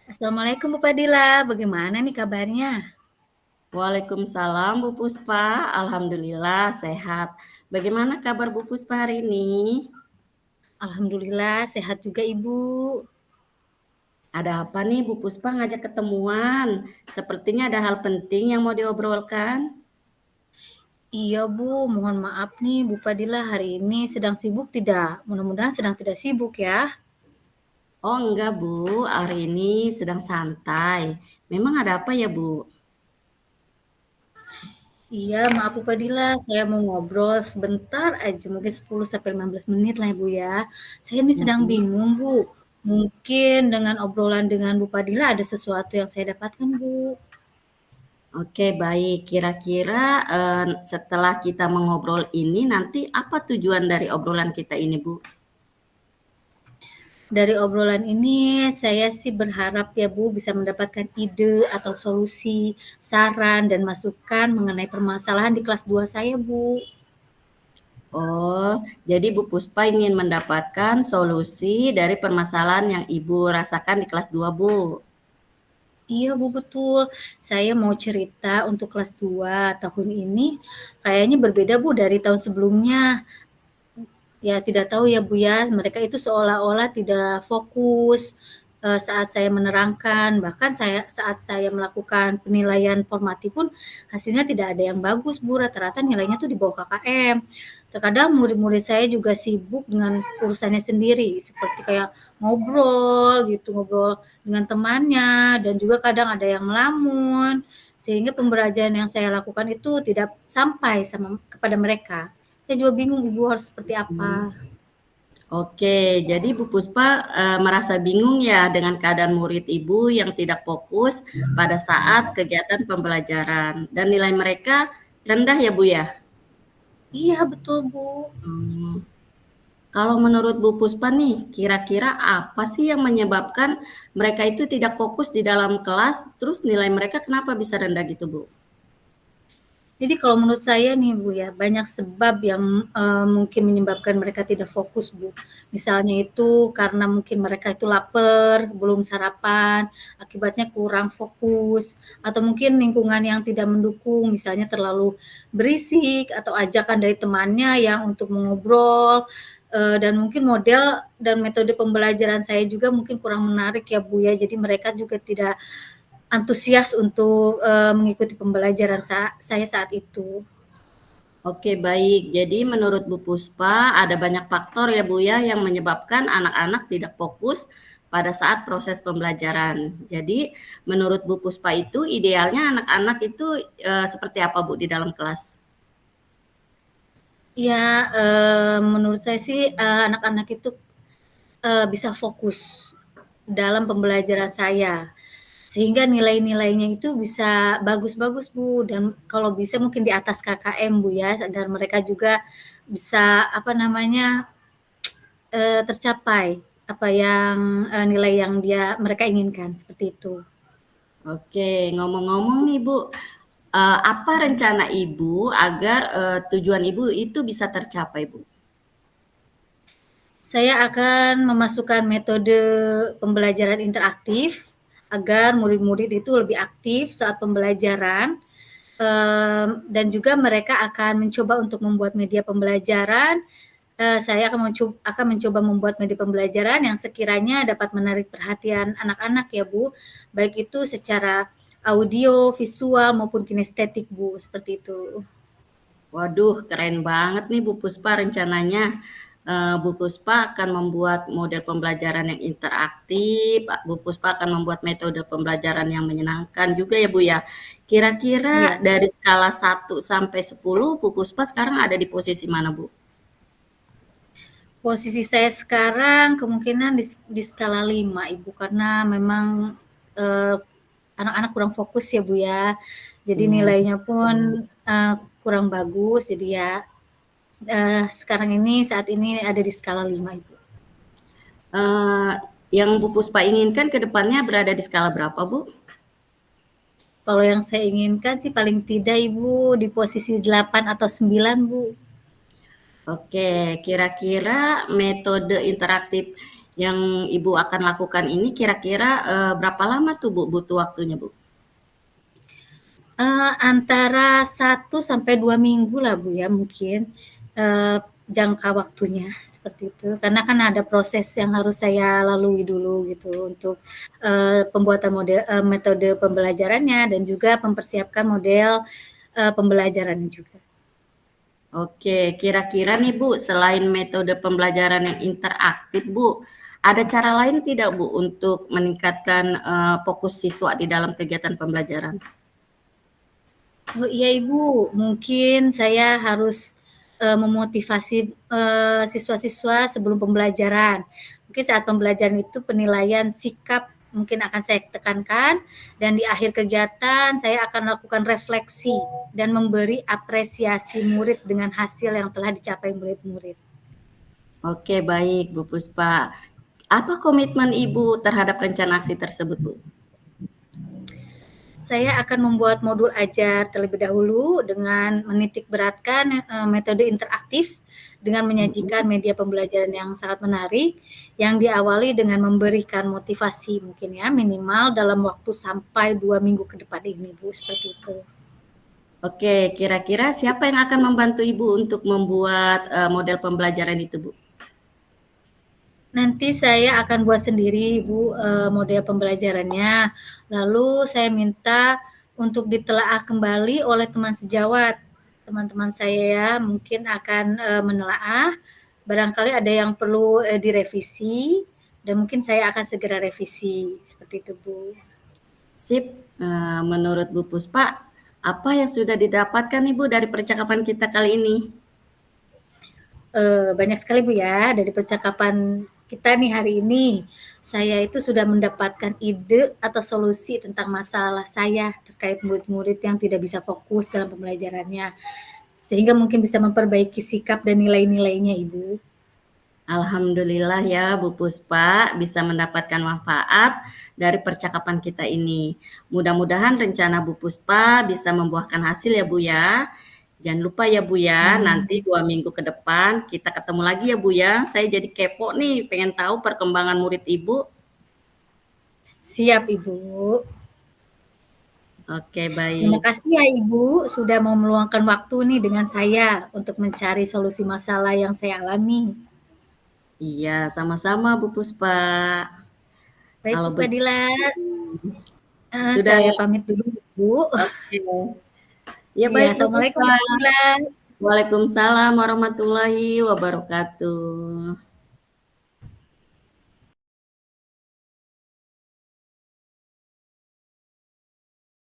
Assalamualaikum Bu Padilla, bagaimana nih kabarnya? Waalaikumsalam Bu Puspa, alhamdulillah sehat. Bagaimana kabar Bu Puspa hari ini? Alhamdulillah sehat juga Ibu. Ada apa nih Bu Puspa ngajak ketemuan? Sepertinya ada hal penting yang mau diobrolkan. Iya Bu, mohon maaf nih Bu Padilla hari ini sedang sibuk tidak? Mudah-mudahan sedang tidak sibuk ya. Oh enggak Bu, hari ini sedang santai. Memang ada apa ya Bu? Iya, maaf Bu Padilla, saya mau ngobrol sebentar aja, mungkin 10 sampai 15 menit lah ya Bu ya. Saya ini sedang Mm-mm. bingung Bu. Mungkin dengan obrolan dengan Bu Padilla ada sesuatu yang saya dapatkan Bu. Oke baik, kira-kira setelah kita mengobrol ini nanti apa tujuan dari obrolan kita ini Bu? Dari obrolan ini saya sih berharap ya Bu bisa mendapatkan ide atau solusi, saran dan masukan mengenai permasalahan di kelas 2 saya Bu. Oh, jadi Bu Puspa ingin mendapatkan solusi dari permasalahan yang Ibu rasakan di kelas 2, Bu. Iya Bu betul, saya mau cerita untuk kelas 2 tahun ini kayaknya berbeda Bu dari tahun sebelumnya. Ya tidak tahu ya Bu ya, mereka itu seolah-olah tidak fokus saat saya menerangkan, bahkan saat saya melakukan penilaian formatif pun hasilnya tidak ada yang bagus Bu, rata-rata nilainya tuh di bawah KKM. Terkadang murid-murid saya juga sibuk dengan urusannya sendiri, seperti kayak ngobrol gitu, ngobrol dengan temannya dan juga kadang ada yang melamun, sehingga pembelajaran yang saya lakukan itu tidak sampai kepada mereka. Saya juga bingung Ibu harus seperti Hmm. apa. Oke, jadi Bu Puspa merasa bingung ya dengan keadaan murid Ibu yang tidak fokus pada saat kegiatan pembelajaran dan nilai mereka rendah ya Bu ya? Iya betul Bu. Hmm. Kalau menurut Bu Puspa nih, kira-kira apa sih yang menyebabkan mereka itu tidak fokus di dalam kelas, terus nilai mereka kenapa bisa rendah gitu Bu? Jadi kalau menurut saya nih Bu ya, banyak sebab yang mungkin menyebabkan mereka tidak fokus Bu. Misalnya itu karena mungkin mereka itu lapar, belum sarapan, akibatnya kurang fokus, atau mungkin lingkungan yang tidak mendukung, misalnya terlalu berisik atau ajakan dari temannya yang untuk mengobrol, dan mungkin model dan metode pembelajaran saya juga mungkin kurang menarik ya Bu ya. Jadi mereka juga tidak antusias untuk mengikuti pembelajaran saya saat itu. Oke, baik. Jadi menurut Bu Puspa ada banyak faktor ya Bu ya yang menyebabkan anak-anak tidak fokus pada saat proses pembelajaran. Jadi menurut Bu Puspa itu idealnya anak-anak itu seperti apa Bu di dalam kelas? Ya, menurut saya sih anak-anak itu bisa fokus dalam pembelajaran saya, sehingga nilai-nilainya itu bisa bagus-bagus Bu, dan kalau bisa mungkin di atas KKM Bu ya, agar mereka juga bisa apa namanya tercapai apa yang nilai yang mereka inginkan seperti itu. Oke, ngomong-ngomong nih Bu, apa rencana Ibu agar tujuan Ibu itu bisa tercapai Bu? Saya akan memasukkan metode pembelajaran interaktif agar murid-murid itu lebih aktif saat pembelajaran, dan juga mereka akan mencoba untuk membuat media pembelajaran. Saya akan mencoba membuat media pembelajaran yang sekiranya dapat menarik perhatian anak-anak ya Bu, baik itu secara audio, visual maupun kinestetik Bu, seperti itu. Waduh, keren banget nih Bu Puspa rencananya. Bu Puspa akan membuat model pembelajaran yang interaktif, Bu Puspa akan membuat metode pembelajaran yang menyenangkan juga ya Bu ya. Kira-kira Iya. dari skala 1 sampai 10, Bu Puspa sekarang ada di posisi mana Bu? Posisi saya sekarang kemungkinan di skala 5 Ibu, karena memang eh, anak-anak kurang fokus ya Bu ya. Jadi Hmm. nilainya pun kurang bagus. Jadi ya sekarang ini saat ini ada di skala 5 Ibu. Eh, yang Bu Puspa inginkan ke depannya berada di skala berapa Bu? Kalau yang saya inginkan sih paling tidak Ibu di posisi 8 atau 9 Bu. Oke, kira-kira metode interaktif yang Ibu akan lakukan ini kira-kira berapa lama tuh Bu butuh waktunya Bu? Antara 1 sampai 2 minggu lah Bu ya mungkin, jangka waktunya seperti itu. Karena kan ada proses yang harus saya lalui dulu gitu untuk, pembuatan metode pembelajarannya dan juga mempersiapkan model, pembelajarannya juga. Oke, kira-kira nih Bu, selain metode pembelajaran yang interaktif Bu, ada cara lain tidak Bu untuk meningkatkan fokus siswa di dalam kegiatan pembelajaran? Oh iya Ibu, mungkin saya harus, memotivasi, siswa-siswa sebelum pembelajaran. Mungkin saat pembelajaran itu penilaian sikap mungkin akan saya tekankan dan di akhir kegiatan saya akan melakukan refleksi dan memberi apresiasi murid dengan hasil yang telah dicapai murid-murid. Oke, baik Bu Puspa. Apa komitmen Ibu terhadap rencana aksi tersebut Bu? Saya akan membuat modul ajar terlebih dahulu dengan menitik beratkan metode interaktif dengan menyajikan media pembelajaran yang sangat menarik yang diawali dengan memberikan motivasi mungkin ya minimal dalam waktu sampai 2 minggu ke depan ini Bu, seperti itu. Oke, kira-kira siapa yang akan membantu Ibu untuk membuat model pembelajaran itu Bu? Nanti saya akan buat sendiri Bu, model pembelajarannya. Lalu saya minta untuk ditelaah kembali oleh teman sejawat. Teman-teman saya mungkin akan, menelaah, barangkali ada yang perlu, direvisi dan mungkin saya akan segera revisi, seperti itu Bu. Sip, menurut Bu Puspa, apa yang sudah didapatkan Ibu dari percakapan kita kali ini? Banyak sekali Bu ya dari percakapan kita nih hari ini. Saya itu sudah mendapatkan ide atau solusi tentang masalah saya terkait murid-murid yang tidak bisa fokus dalam pembelajarannya. Sehingga mungkin bisa memperbaiki sikap dan nilai-nilainya Ibu. Alhamdulillah ya Bu Puspa bisa mendapatkan manfaat dari percakapan kita ini. Mudah-mudahan rencana Bu Puspa bisa membuahkan hasil ya Bu ya. Jangan lupa ya Bu ya, nanti 2 minggu ke depan kita ketemu lagi ya Bu ya. Saya jadi kepo nih, pengen tahu perkembangan murid Ibu. Siap Ibu. Oke, Terima baik. kasih ya Ibu sudah mau meluangkan waktu nih dengan saya untuk mencari solusi masalah yang saya alami. Iya, sama-sama Bu Puspa. Baik Kalau Bu begitu, Fadila, sudah. saya pamit dulu Bu. Oke. Ya Iya, baik Bu Assalamualaikum Puspa. Bu Fadila. Waalaikumsalam warahmatullahi wabarakatuh.